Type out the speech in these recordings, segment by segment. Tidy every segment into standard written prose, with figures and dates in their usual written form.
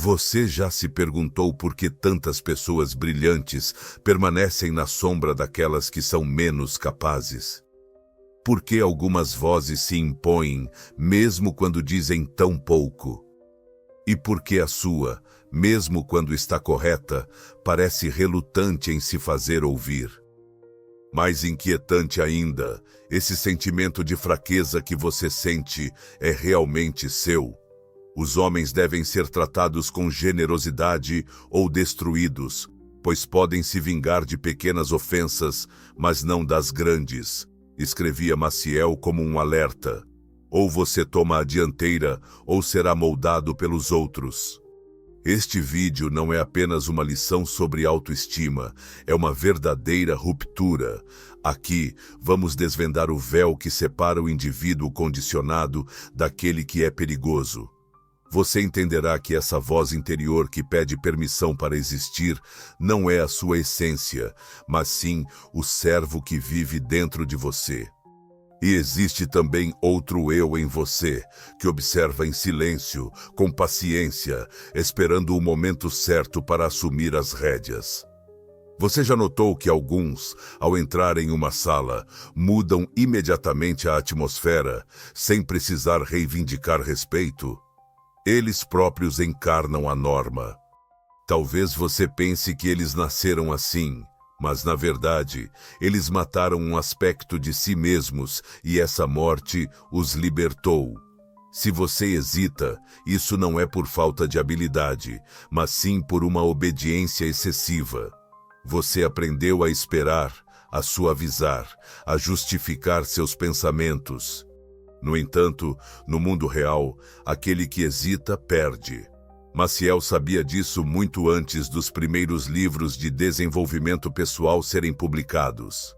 Você já se perguntou por que tantas pessoas brilhantes permanecem na sombra daquelas que são menos capazes? Por que algumas vozes se impõem, mesmo quando dizem tão pouco? E por que a sua, mesmo quando está correta, parece relutante em se fazer ouvir? Mais inquietante ainda, esse sentimento de fraqueza que você sente é realmente seu. Os homens devem ser tratados com generosidade ou destruídos, pois podem se vingar de pequenas ofensas, mas não das grandes, escrevia Maciel como um alerta. Ou você toma a dianteira, ou será moldado pelos outros. Este vídeo não é apenas uma lição sobre autoestima, é uma verdadeira ruptura. Aqui, vamos desvendar o véu que separa o indivíduo condicionado daquele que é perigoso. Você entenderá que essa voz interior que pede permissão para existir não é a sua essência, mas sim o servo que vive dentro de você. E existe também outro eu em você, que observa em silêncio, com paciência, esperando o momento certo para assumir as rédeas. Você já notou que alguns, ao entrar em uma sala, mudam imediatamente a atmosfera, sem precisar reivindicar respeito? Eles próprios encarnam a norma. Talvez você pense que eles nasceram assim, mas na verdade, eles mataram um aspecto de si mesmos e essa morte os libertou. Se você hesita, isso não é por falta de habilidade, mas sim por uma obediência excessiva. Você aprendeu a esperar, a suavizar, a justificar seus pensamentos. No entanto, no mundo real, aquele que hesita perde. Maciel sabia disso muito antes dos primeiros livros de desenvolvimento pessoal serem publicados.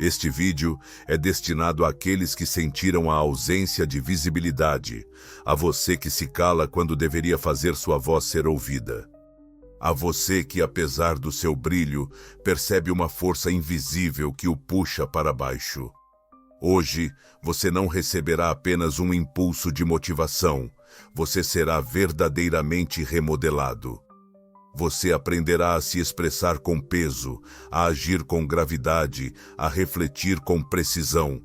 Este vídeo é destinado àqueles que sentiram a ausência de visibilidade, a você que se cala quando deveria fazer sua voz ser ouvida. A você que, apesar do seu brilho, percebe uma força invisível que o puxa para baixo. Hoje, você não receberá apenas um impulso de motivação, você será verdadeiramente remodelado. Você aprenderá a se expressar com peso, a agir com gravidade, a refletir com precisão.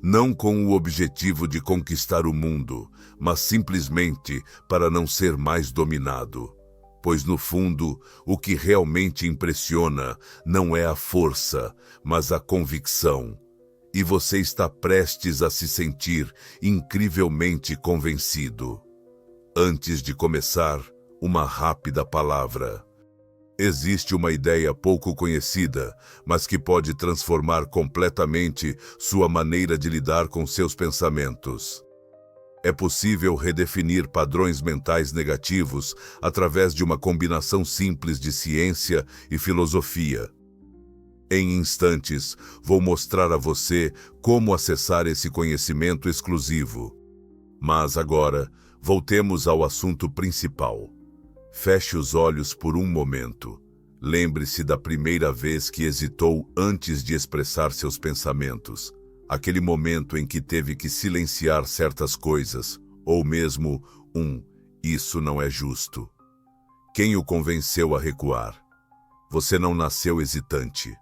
Não com o objetivo de conquistar o mundo, mas simplesmente para não ser mais dominado. Pois no fundo, o que realmente impressiona não é a força, mas a convicção. E você está prestes a se sentir incrivelmente convencido. Antes de começar, uma rápida palavra. Existe uma ideia pouco conhecida, mas que pode transformar completamente sua maneira de lidar com seus pensamentos. É possível redefinir padrões mentais negativos através de uma combinação simples de ciência e filosofia. Em instantes, vou mostrar a você como acessar esse conhecimento exclusivo. Mas agora, voltemos ao assunto principal. Feche os olhos por um momento. Lembre-se da primeira vez que hesitou antes de expressar seus pensamentos. Aquele momento em que teve que silenciar certas coisas, ou mesmo isso não é justo. Quem o convenceu a recuar? Você não nasceu hesitante.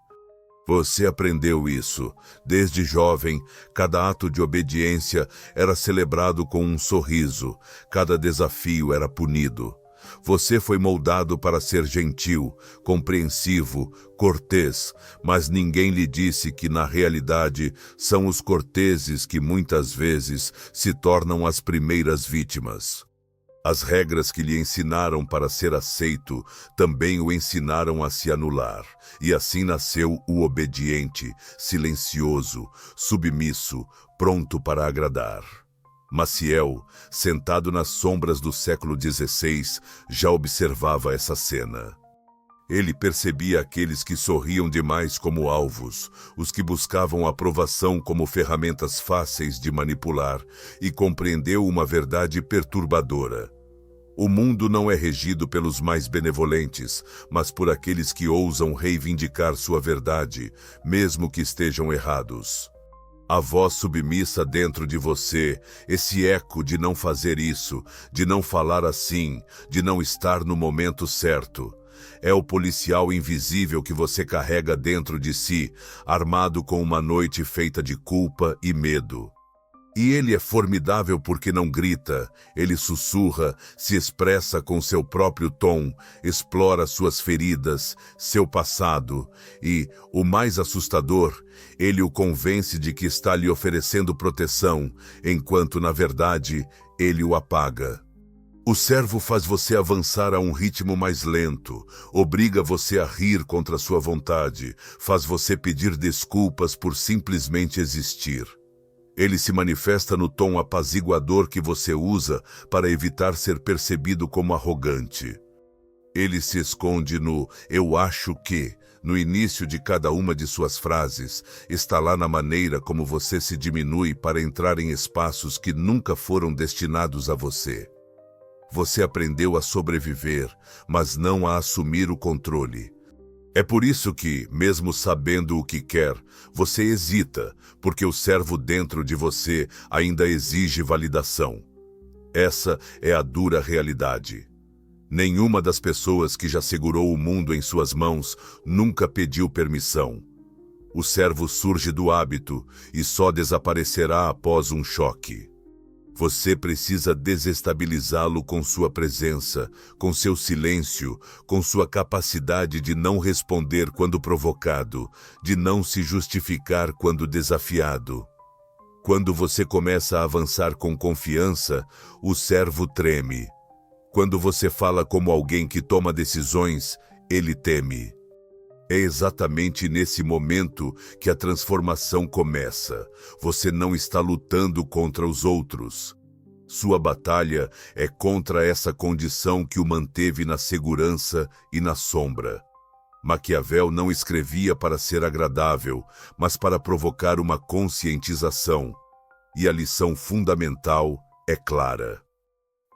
Você aprendeu isso. Desde jovem, cada ato de obediência era celebrado com um sorriso, cada desafio era punido. Você foi moldado para ser gentil, compreensivo, cortês, mas ninguém lhe disse que, na realidade, são os corteses que muitas vezes se tornam as primeiras vítimas. As regras que lhe ensinaram para ser aceito também o ensinaram a se anular, e assim nasceu o obediente, silencioso, submisso, pronto para agradar. Maciel, sentado nas sombras do século XVI, já observava essa cena. Ele percebia aqueles que sorriam demais como alvos, os que buscavam aprovação como ferramentas fáceis de manipular, e compreendeu uma verdade perturbadora. O mundo não é regido pelos mais benevolentes, mas por aqueles que ousam reivindicar sua verdade, mesmo que estejam errados. A voz submissa dentro de você, esse eco de não fazer isso, de não falar assim, de não estar no momento certo. É o policial invisível que você carrega dentro de si, armado com uma noite feita de culpa e medo. E ele é formidável porque não grita, ele sussurra, se expressa com seu próprio tom, explora suas feridas, seu passado e, o mais assustador, ele o convence de que está lhe oferecendo proteção, enquanto, na verdade, ele o apaga. O servo faz você avançar a um ritmo mais lento, obriga você a rir contra sua vontade, faz você pedir desculpas por simplesmente existir. Ele se manifesta no tom apaziguador que você usa para evitar ser percebido como arrogante. Ele se esconde no "eu acho que", no início de cada uma de suas frases, está lá na maneira como você se diminui para entrar em espaços que nunca foram destinados a você. Você aprendeu a sobreviver, mas não a assumir o controle. É por isso que, mesmo sabendo o que quer, você hesita, porque o servo dentro de você ainda exige validação. Essa é a dura realidade. Nenhuma das pessoas que já segurou o mundo em suas mãos nunca pediu permissão. O servo surge do hábito e só desaparecerá após um choque. Você precisa desestabilizá-lo com sua presença, com seu silêncio, com sua capacidade de não responder quando provocado, de não se justificar quando desafiado. Quando você começa a avançar com confiança, o servo treme. Quando você fala como alguém que toma decisões, ele teme. É exatamente nesse momento que a transformação começa. Você não está lutando contra os outros. Sua batalha é contra essa condição que o manteve na segurança e na sombra. Maquiavel não escrevia para ser agradável, mas para provocar uma conscientização. E a lição fundamental é clara.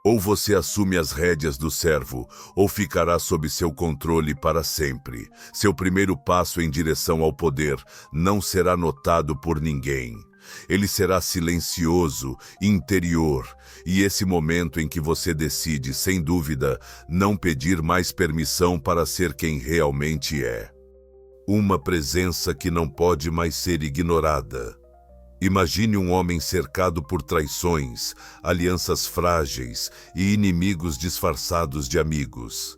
Ou você assume as rédeas do servo, ou ficará sob seu controle para sempre. Seu primeiro passo em direção ao poder não será notado por ninguém. Ele será silencioso, interior, e esse momento em que você decide, sem dúvida, não pedir mais permissão para ser quem realmente é. Uma presença que não pode mais ser ignorada. Imagine um homem cercado por traições, alianças frágeis e inimigos disfarçados de amigos.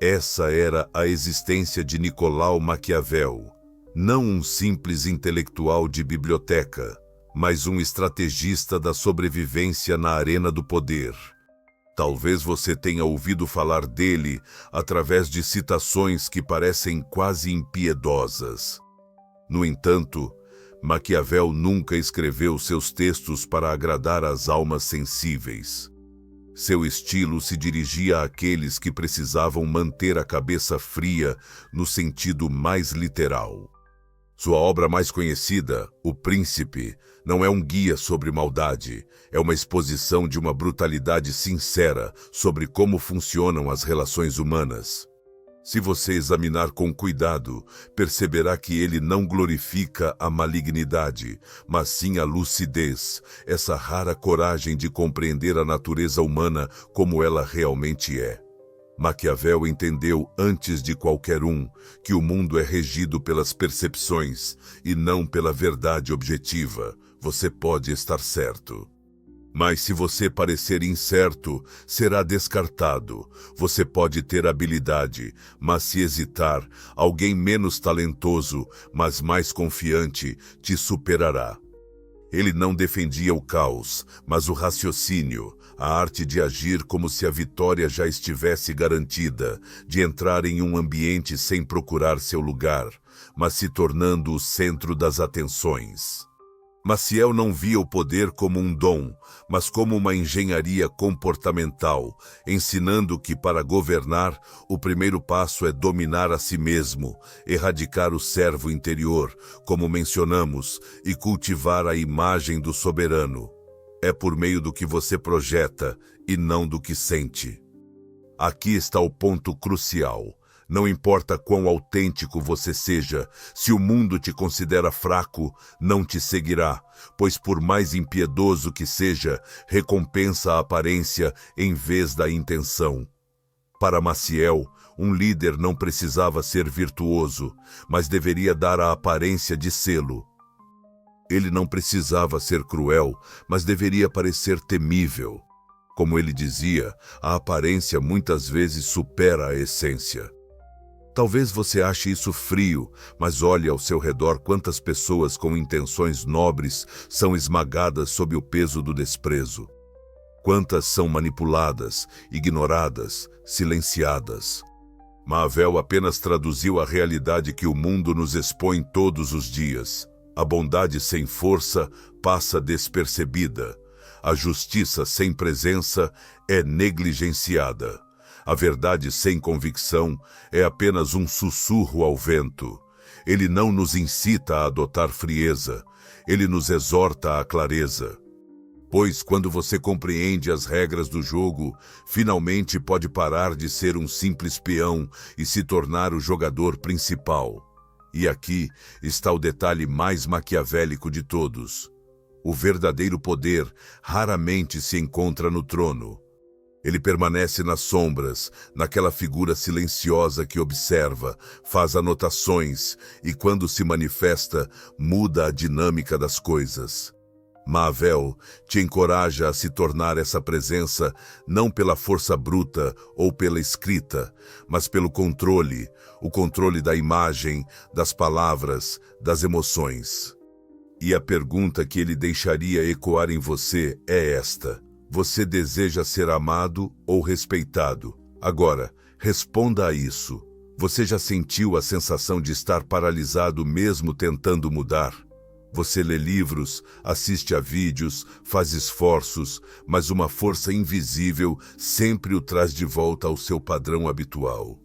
Essa era a existência de Nicolau Maquiavel, não um simples intelectual de biblioteca, mas um estrategista da sobrevivência na arena do poder. Talvez você tenha ouvido falar dele através de citações que parecem quase impiedosas. No entanto, Maquiavel nunca escreveu seus textos para agradar às almas sensíveis. Seu estilo se dirigia àqueles que precisavam manter a cabeça fria no sentido mais literal. Sua obra mais conhecida, O Príncipe, não é um guia sobre maldade, é uma exposição de uma brutalidade sincera sobre como funcionam as relações humanas. Se você examinar com cuidado, perceberá que ele não glorifica a malignidade, mas sim a lucidez, essa rara coragem de compreender a natureza humana como ela realmente é. Maquiavel entendeu antes de qualquer um que o mundo é regido pelas percepções e não pela verdade objetiva. Você pode estar certo. Mas se você parecer incerto, será descartado. Você pode ter habilidade, mas se hesitar, alguém menos talentoso, mas mais confiante, te superará. Ele não defendia o caos, mas o raciocínio, a arte de agir como se a vitória já estivesse garantida, de entrar em um ambiente sem procurar seu lugar, mas se tornando o centro das atenções. Maciel não via o poder como um dom, mas como uma engenharia comportamental, ensinando que para governar, o primeiro passo é dominar a si mesmo, erradicar o servo interior, como mencionamos, e cultivar a imagem do soberano. É por meio do que você projeta e não do que sente. Aqui está o ponto crucial. Não importa quão autêntico você seja, se o mundo te considera fraco, não te seguirá, pois por mais impiedoso que seja, recompensa a aparência em vez da intenção. Para Maciel, um líder não precisava ser virtuoso, mas deveria dar a aparência de sê-lo. Ele não precisava ser cruel, mas deveria parecer temível. Como ele dizia, a aparência muitas vezes supera a essência. Talvez você ache isso frio, mas olhe ao seu redor quantas pessoas com intenções nobres são esmagadas sob o peso do desprezo. Quantas são manipuladas, ignoradas, silenciadas. Maavel apenas traduziu a realidade que o mundo nos expõe todos os dias. A bondade sem força passa despercebida. A justiça sem presença é negligenciada. A verdade sem convicção é apenas um sussurro ao vento. Ele não nos incita a adotar frieza, ele nos exorta à clareza. Pois quando você compreende as regras do jogo, finalmente pode parar de ser um simples peão e se tornar o jogador principal. E aqui está o detalhe mais maquiavélico de todos. O verdadeiro poder raramente se encontra no trono. Ele permanece nas sombras, naquela figura silenciosa que observa, faz anotações e, quando se manifesta, muda a dinâmica das coisas. Maavel te encoraja a se tornar essa presença não pela força bruta ou pela escrita, mas pelo controle, o controle da imagem, das palavras, das emoções. E a pergunta que ele deixaria ecoar em você é esta: você deseja ser amado ou respeitado? Agora, responda a isso. Você já sentiu a sensação de estar paralisado mesmo tentando mudar? Você lê livros, assiste a vídeos, faz esforços, mas uma força invisível sempre o traz de volta ao seu padrão habitual.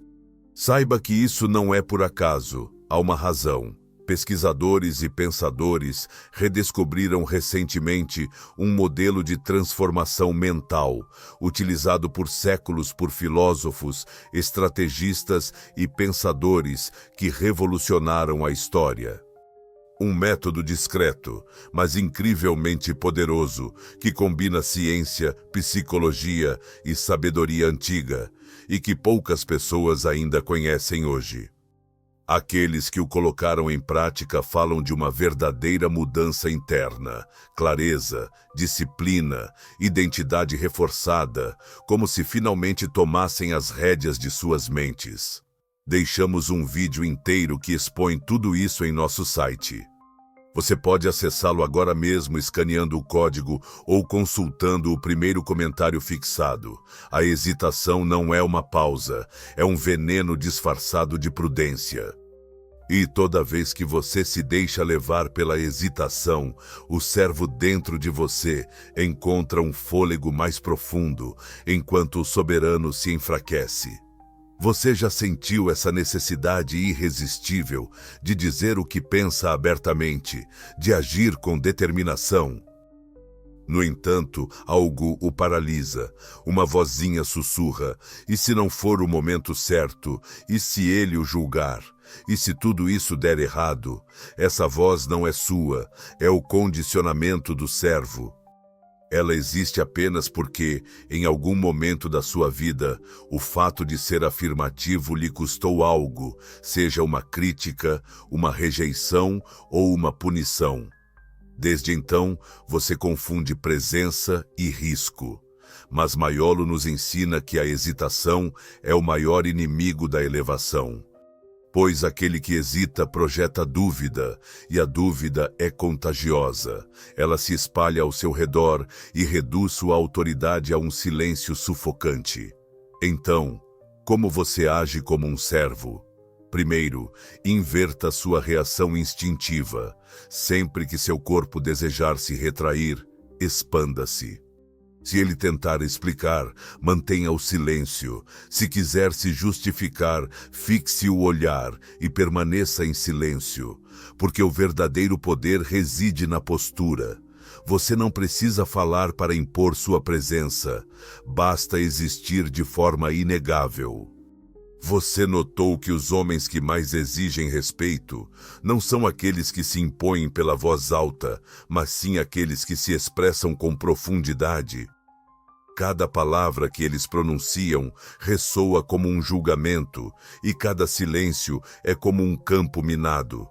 Saiba que isso não é por acaso, há uma razão. Pesquisadores e pensadores redescobriram recentemente um modelo de transformação mental, utilizado por séculos por filósofos, estrategistas e pensadores que revolucionaram a história. Um método discreto, mas incrivelmente poderoso, que combina ciência, psicologia e sabedoria antiga, e que poucas pessoas ainda conhecem hoje. Aqueles que o colocaram em prática falam de uma verdadeira mudança interna, clareza, disciplina, identidade reforçada, como se finalmente tomassem as rédeas de suas mentes. Deixamos um vídeo inteiro que expõe tudo isso em nosso site. Você pode acessá-lo agora mesmo escaneando o código ou consultando o primeiro comentário fixado. A hesitação não é uma pausa, é um veneno disfarçado de prudência. E toda vez que você se deixa levar pela hesitação, o servo dentro de você encontra um fôlego mais profundo, enquanto o soberano se enfraquece. Você já sentiu essa necessidade irresistível de dizer o que pensa abertamente, de agir com determinação? No entanto, algo o paralisa. Uma vozinha sussurra: e se não for o momento certo? E se ele o julgar? E se tudo isso der errado? Essa voz não é sua, é o condicionamento do servo. Ela existe apenas porque, em algum momento da sua vida, o fato de ser afirmativo lhe custou algo, seja uma crítica, uma rejeição ou uma punição. Desde então, você confunde presença e risco. Mas Maiolo nos ensina que a hesitação é o maior inimigo da elevação. Pois aquele que hesita projeta dúvida, e a dúvida é contagiosa. Ela se espalha ao seu redor e reduz sua autoridade a um silêncio sufocante. Então, como você age como um servo? Primeiro, inverta sua reação instintiva. Sempre que seu corpo desejar se retrair, expanda-se. Se ele tentar explicar, mantenha o silêncio. Se quiser se justificar, fixe o olhar e permaneça em silêncio, porque o verdadeiro poder reside na postura. Você não precisa falar para impor sua presença, basta existir de forma inegável. Você notou que os homens que mais exigem respeito não são aqueles que se impõem pela voz alta, mas sim aqueles que se expressam com profundidade. Cada palavra que eles pronunciam ressoa como um julgamento, e cada silêncio é como um campo minado.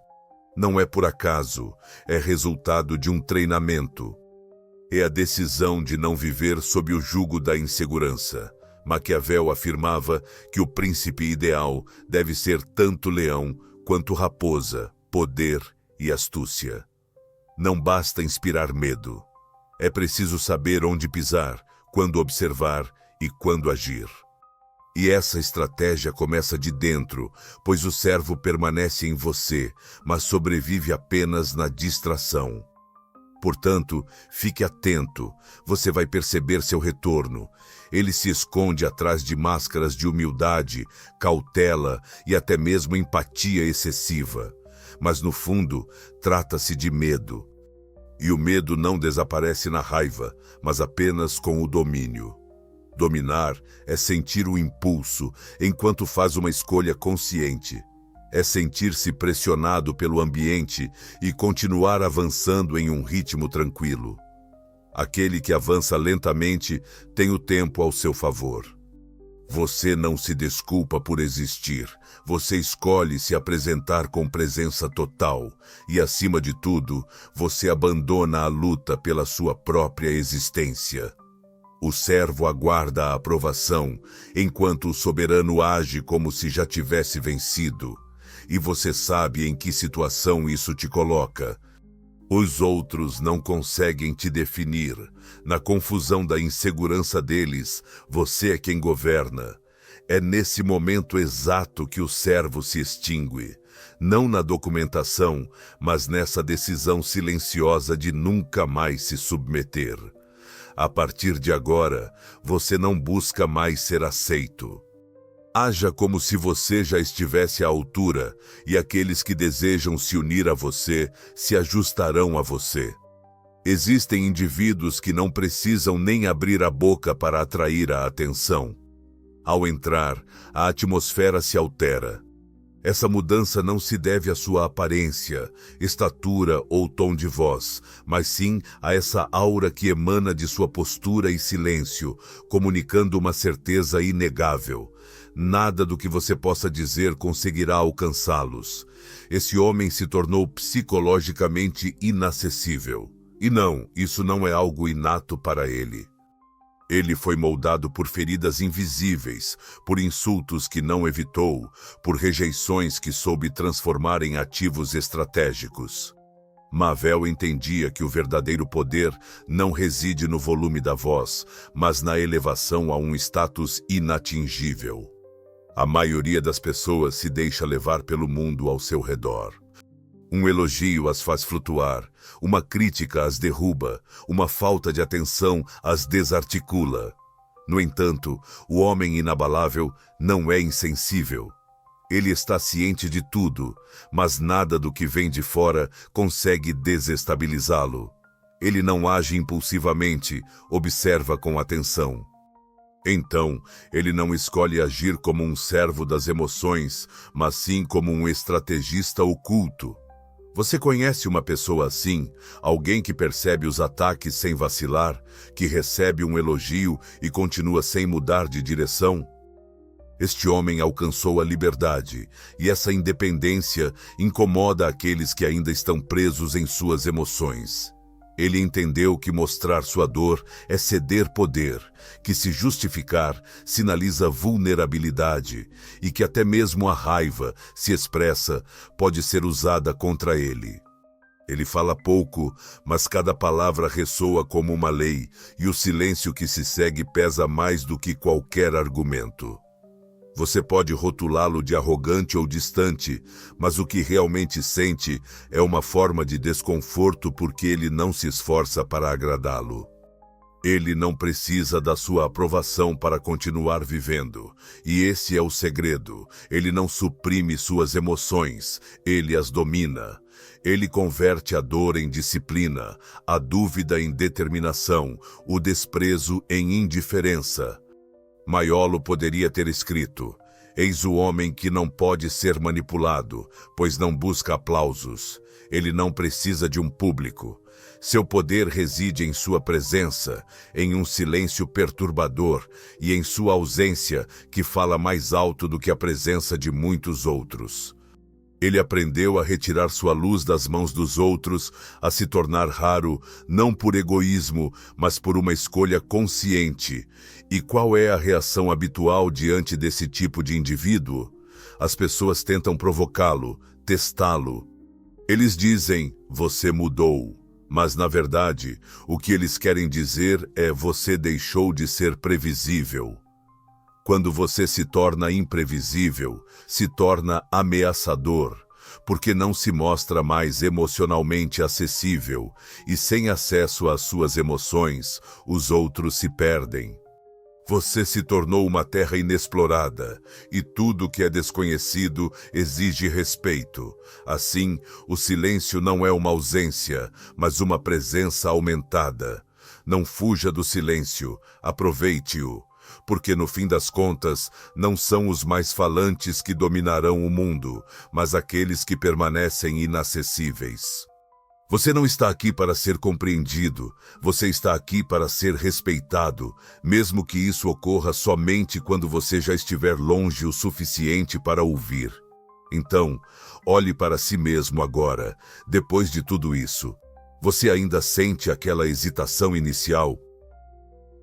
Não é por acaso, é resultado de um treinamento. É a decisão de não viver sob o jugo da insegurança. Maquiavel afirmava que o príncipe ideal deve ser tanto leão quanto raposa, poder e astúcia. Não basta inspirar medo. É preciso saber onde pisar, quando observar e quando agir. E essa estratégia começa de dentro, pois o servo permanece em você, mas sobrevive apenas na distração. Portanto, fique atento, você vai perceber seu retorno. Ele se esconde atrás de máscaras de humildade, cautela e até mesmo empatia excessiva. Mas no fundo, trata-se de medo. E o medo não desaparece na raiva, mas apenas com o domínio. Dominar é sentir o impulso enquanto faz uma escolha consciente. É sentir-se pressionado pelo ambiente e continuar avançando em um ritmo tranquilo. Aquele que avança lentamente tem o tempo ao seu favor. Você não se desculpa por existir, você escolhe se apresentar com presença total e, acima de tudo, você abandona a luta pela sua própria existência. O servo aguarda a aprovação, enquanto o soberano age como se já tivesse vencido. E você sabe em que situação isso te coloca. Os outros não conseguem te definir. Na confusão da insegurança deles, você é quem governa. É nesse momento exato que o servo se extingue. Não na documentação, mas nessa decisão silenciosa de nunca mais se submeter. A partir de agora, você não busca mais ser aceito. Haja como se você já estivesse à altura, e aqueles que desejam se unir a você se ajustarão a você. Existem indivíduos que não precisam nem abrir a boca para atrair a atenção. Ao entrar, a atmosfera se altera. Essa mudança não se deve à sua aparência, estatura ou tom de voz, mas sim a essa aura que emana de sua postura e silêncio, comunicando uma certeza inegável. Nada do que você possa dizer conseguirá alcançá-los. Esse homem se tornou psicologicamente inacessível. E não, isso não é algo inato para ele. Ele foi moldado por feridas invisíveis, por insultos que não evitou, por rejeições que soube transformar em ativos estratégicos. Maquiavel entendia que o verdadeiro poder não reside no volume da voz, mas na elevação a um status inatingível. A maioria das pessoas se deixa levar pelo mundo ao seu redor. Um elogio as faz flutuar, uma crítica as derruba, uma falta de atenção as desarticula. No entanto, o homem inabalável não é insensível. Ele está ciente de tudo, mas nada do que vem de fora consegue desestabilizá-lo. Ele não age impulsivamente, observa com atenção. Então, ele não escolhe agir como um servo das emoções, mas sim como um estrategista oculto. Você conhece uma pessoa assim? Alguém que percebe os ataques sem vacilar, que recebe um elogio e continua sem mudar de direção? Este homem alcançou a liberdade, e essa independência incomoda aqueles que ainda estão presos em suas emoções. Ele entendeu que mostrar sua dor é ceder poder, que se justificar sinaliza vulnerabilidade e que até mesmo a raiva, se expressa, pode ser usada contra ele. Ele fala pouco, mas cada palavra ressoa como uma lei e o silêncio que se segue pesa mais do que qualquer argumento. Você pode rotulá-lo de arrogante ou distante, mas o que realmente sente é uma forma de desconforto porque ele não se esforça para agradá-lo. Ele não precisa da sua aprovação para continuar vivendo, e esse é o segredo. Ele não suprime suas emoções, ele as domina. Ele converte a dor em disciplina, a dúvida em determinação, o desprezo em indiferença. Maiolo poderia ter escrito: Eis o homem que não pode ser manipulado, pois não busca aplausos. Ele não precisa de um público. Seu poder reside em sua presença, em um silêncio perturbador e em sua ausência que fala mais alto do que a presença de muitos outros. Ele aprendeu a retirar sua luz das mãos dos outros, a se tornar raro, não por egoísmo, mas por uma escolha consciente. E qual é a reação habitual diante desse tipo de indivíduo? As pessoas tentam provocá-lo, testá-lo. Eles dizem, você mudou. Mas, na verdade, o que eles querem dizer é, você deixou de ser previsível. Quando você se torna imprevisível, se torna ameaçador, porque não se mostra mais emocionalmente acessível, e sem acesso às suas emoções, os outros se perdem. Você se tornou uma terra inexplorada, e tudo que é desconhecido exige respeito. Assim, o silêncio não é uma ausência, mas uma presença aumentada. Não fuja do silêncio, aproveite-o. Porque no fim das contas, não são os mais falantes que dominarão o mundo, mas aqueles que permanecem inacessíveis. Você não está aqui para ser compreendido, você está aqui para ser respeitado, mesmo que isso ocorra somente quando você já estiver longe o suficiente para ouvir. Então, olhe para si mesmo agora, depois de tudo isso. Você ainda sente aquela hesitação inicial?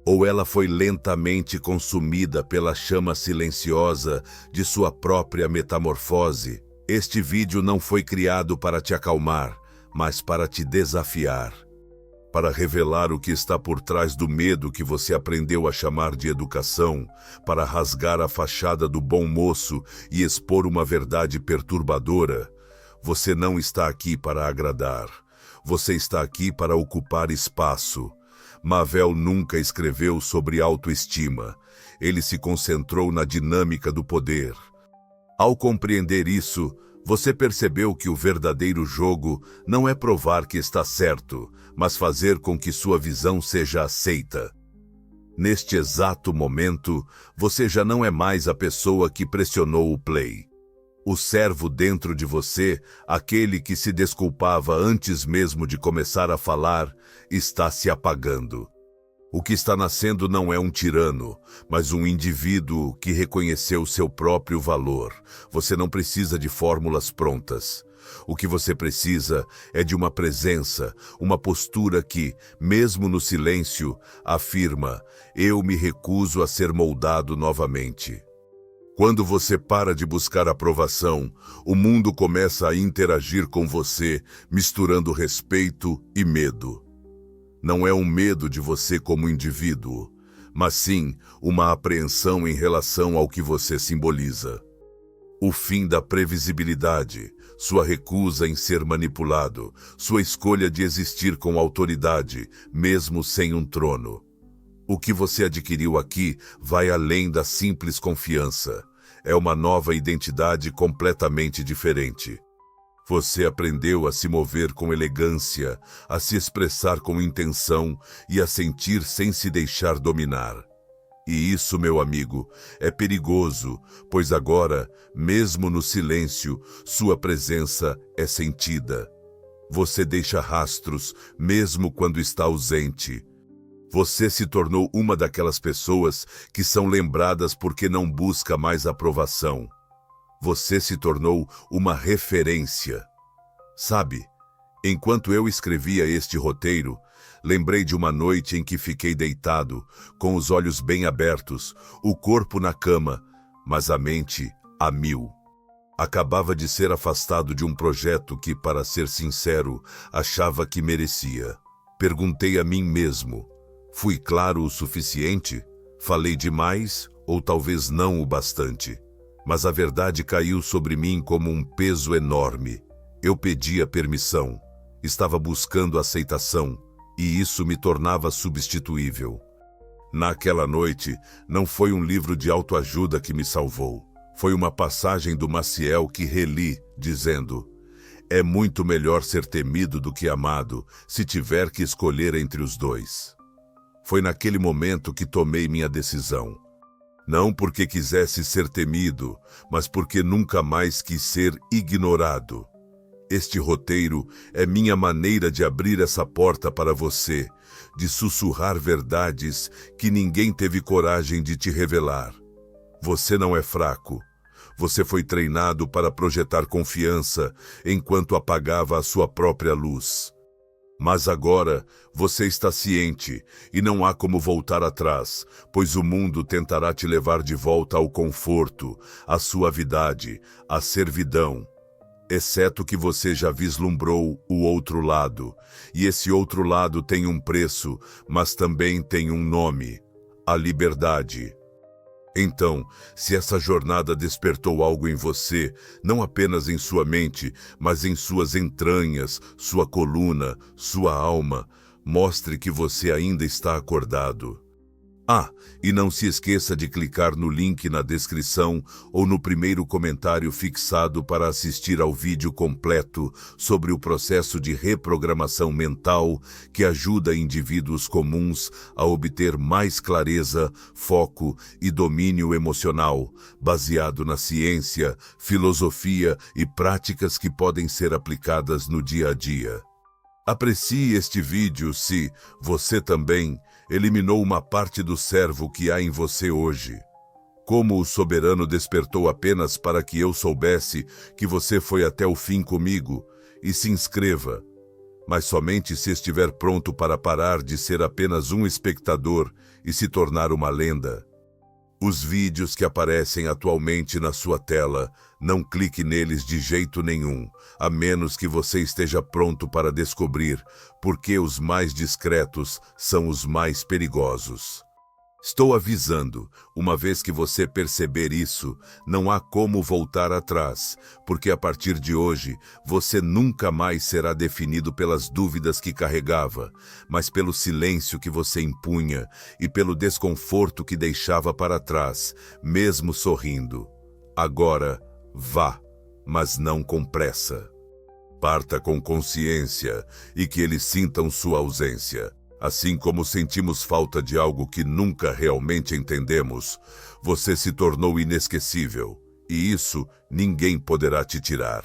Ou ela foi lentamente consumida pela chama silenciosa de sua própria metamorfose? Este vídeo não foi criado para te acalmar, mas para te desafiar. Para revelar o que está por trás do medo que você aprendeu a chamar de educação, para rasgar a fachada do bom moço e expor uma verdade perturbadora. Você não está aqui para agradar. Você está aqui para ocupar espaço. Mavel nunca escreveu sobre autoestima. Ele se concentrou na dinâmica do poder. Ao compreender isso, você percebeu que o verdadeiro jogo não é provar que está certo, mas fazer com que sua visão seja aceita. Neste exato momento, você já não é mais a pessoa que pressionou o play. O servo dentro de você, aquele que se desculpava antes mesmo de começar a falar, está se apagando. O que está nascendo não é um tirano, mas um indivíduo que reconheceu seu próprio valor. Você não precisa de fórmulas prontas. O que você precisa é de uma presença, uma postura que, mesmo no silêncio, afirma: eu me recuso a ser moldado novamente. Quando você para de buscar aprovação, o mundo começa a interagir com você, misturando respeito e medo. Não é um medo de você como indivíduo, mas sim uma apreensão em relação ao que você simboliza. O fim da previsibilidade, sua recusa em ser manipulado, sua escolha de existir com autoridade, mesmo sem um trono. O que você adquiriu aqui vai além da simples confiança. É uma nova identidade completamente diferente. Você aprendeu a se mover com elegância, a se expressar com intenção e a sentir sem se deixar dominar. E isso, meu amigo, é perigoso, pois agora, mesmo no silêncio, sua presença é sentida. Você deixa rastros, mesmo quando está ausente. Você se tornou uma daquelas pessoas que são lembradas porque não busca mais aprovação. Você se tornou uma referência. Sabe, enquanto eu escrevia este roteiro, lembrei de uma noite em que fiquei deitado, com os olhos bem abertos, o corpo na cama, mas a mente a mil. Acabava de ser afastado de um projeto que, para ser sincero, achava que merecia. Perguntei a mim mesmo: fui claro o suficiente? Falei demais ou talvez não o bastante? Mas a verdade caiu sobre mim como um peso enorme. Eu pedia permissão, estava buscando aceitação, e isso me tornava substituível. Naquela noite, não foi um livro de autoajuda que me salvou. Foi uma passagem do Maciel que reli, dizendo: é muito melhor ser temido do que amado, se tiver que escolher entre os dois. Foi naquele momento que tomei minha decisão. Não porque quisesse ser temido, mas porque nunca mais quis ser ignorado. Este roteiro é minha maneira de abrir essa porta para você, de sussurrar verdades que ninguém teve coragem de te revelar. Você não é fraco. Você foi treinado para projetar confiança enquanto apagava a sua própria luz. Mas agora você está ciente e não há como voltar atrás, pois o mundo tentará te levar de volta ao conforto, à suavidade, à servidão. Exceto que você já vislumbrou o outro lado, e esse outro lado tem um preço, mas também tem um nome: a liberdade. Então, se essa jornada despertou algo em você, não apenas em sua mente, mas em suas entranhas, sua coluna, sua alma, mostre que você ainda está acordado. E não se esqueça de clicar no link na descrição ou no primeiro comentário fixado para assistir ao vídeo completo sobre o processo de reprogramação mental que ajuda indivíduos comuns a obter mais clareza, foco e domínio emocional, baseado na ciência, filosofia e práticas que podem ser aplicadas no dia a dia. Aprecie este vídeo se você também eliminou uma parte do servo que há em você hoje. Como o soberano despertou apenas para que eu soubesse que você foi até o fim comigo, e se inscreva, mas somente se estiver pronto para parar de ser apenas um espectador e se tornar uma lenda. Os vídeos que aparecem atualmente na sua tela, não clique neles de jeito nenhum, a menos que você esteja pronto para descobrir porque os mais discretos são os mais perigosos. Estou avisando, uma vez que você perceber isso, não há como voltar atrás, porque a partir de hoje, você nunca mais será definido pelas dúvidas que carregava, mas pelo silêncio que você impunha e pelo desconforto que deixava para trás, mesmo sorrindo. Agora, vá, mas não com pressa. Parta com consciência e que eles sintam sua ausência. Assim como sentimos falta de algo que nunca realmente entendemos, você se tornou inesquecível, e isso ninguém poderá te tirar.